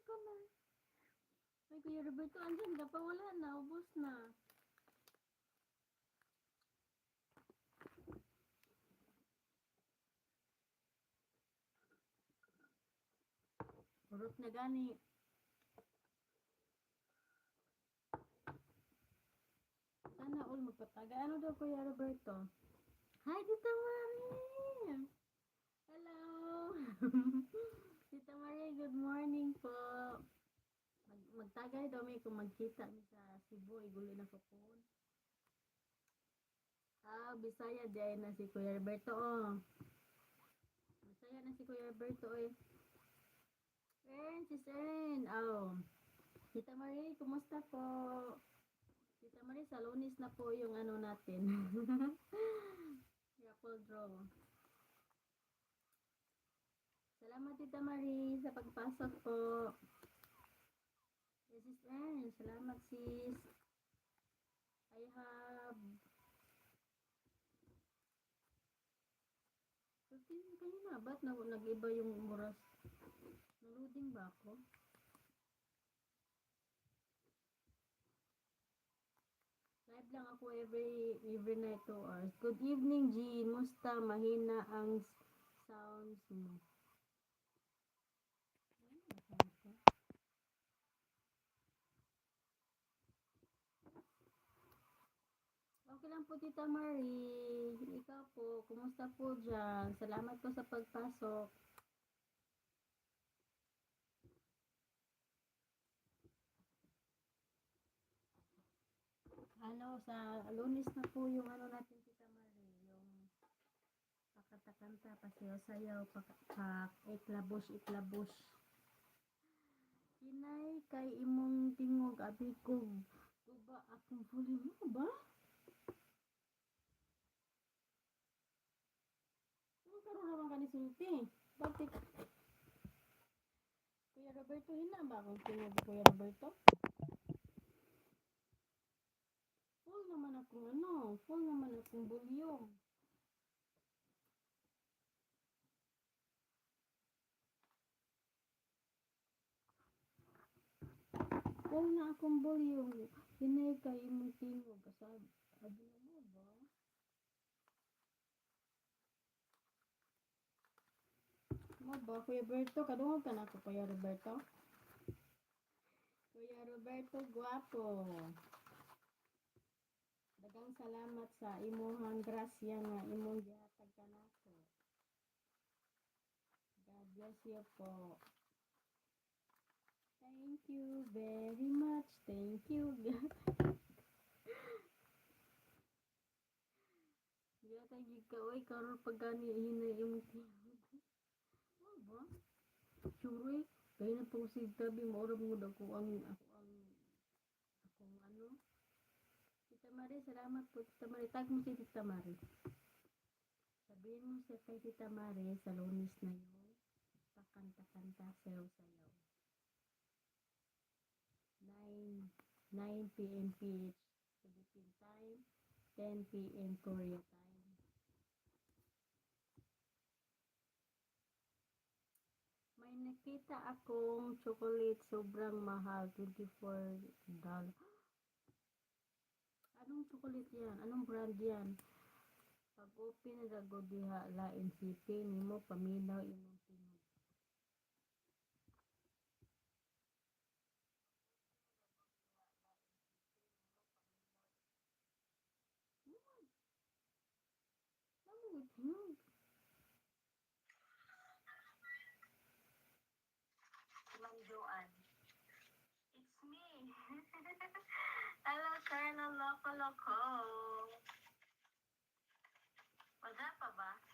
ka na. Ay, Kuya Roberto, andyan ka pa. Wala na. Ubus na. Urot na gani. Sana all magpataga. Ano daw, Kuya Roberto? Hi, Tita Marie! Hello! Tita Marie, good morning po. Magtagay daw may kung magkita mi sa Cebu. Igulo na ko po. Bisaya di na si Kuya Roberto. Oh. Bisaya na si Kuya Roberto eh. Sis Ern. Oh. Tita Marie, kumusta po? Tita Marie, sa Lunes na po yung ano natin. Raffle draw. Salamat Tita Marie sa pagpasok po. Yes, Sis Ern. Salamat sis. I have 15 kanina. Ba't nag-iba yung oras? Naloading ba ako? Live lang ako every night 2 hours. Good evening, Jean. Musta? Mahina ang sounds mo. Okay lang po, Tita Marie. Ikaw po, kumusta po dyan? Salamat po sa pagpasok. Sa Lunes na po yung ano natin, Tita Marie. Yung pakata-kanta, pasayaw-sayaw, iklabos. Kinay kay imong tingog, abikog. Tuba akong huli mo ba? Ano karoon naman ka ni Sulti? Bakit? Kuya Roberto, hina ba akong tingog, Kuya Roberto? Full naman akong bulyong. Full na akong bulyong. Hinay kay imong tingog. Sabi mo ba? Mo ba, Kuya Roberto? Kadungog ka na ako, Kuya Roberto? Kuya Roberto, guwapo. Dagang salamat sa imuhang grasya nga imong gihatag kanako. God bless you po. Thank you very much. Thank you, God. Yata ka, oy, karon pagani hinay imong tingog. Mo ba? Sure, kaya na po si tabi mo ora mo akong ano. Tita Marie, salamat po Tita Marie. Tag mo si Tita Marie. Sabihin mo siya kay Tita Marie sa Lunes na yun. Pakanta-kanta, sayaw-sayaw. 9 p.m. PH Philippine time, 10 p.m. Korea time. May nakita akong chocolate sobrang mahal, $24. Anong chocolate yan? Anong brand yan? Pag open na dago diha lain sipin nimo paminaw imong tingog. Ano tingog? Manduan. It's me. Hello, Colonel Loco Loco. Wala pa ba?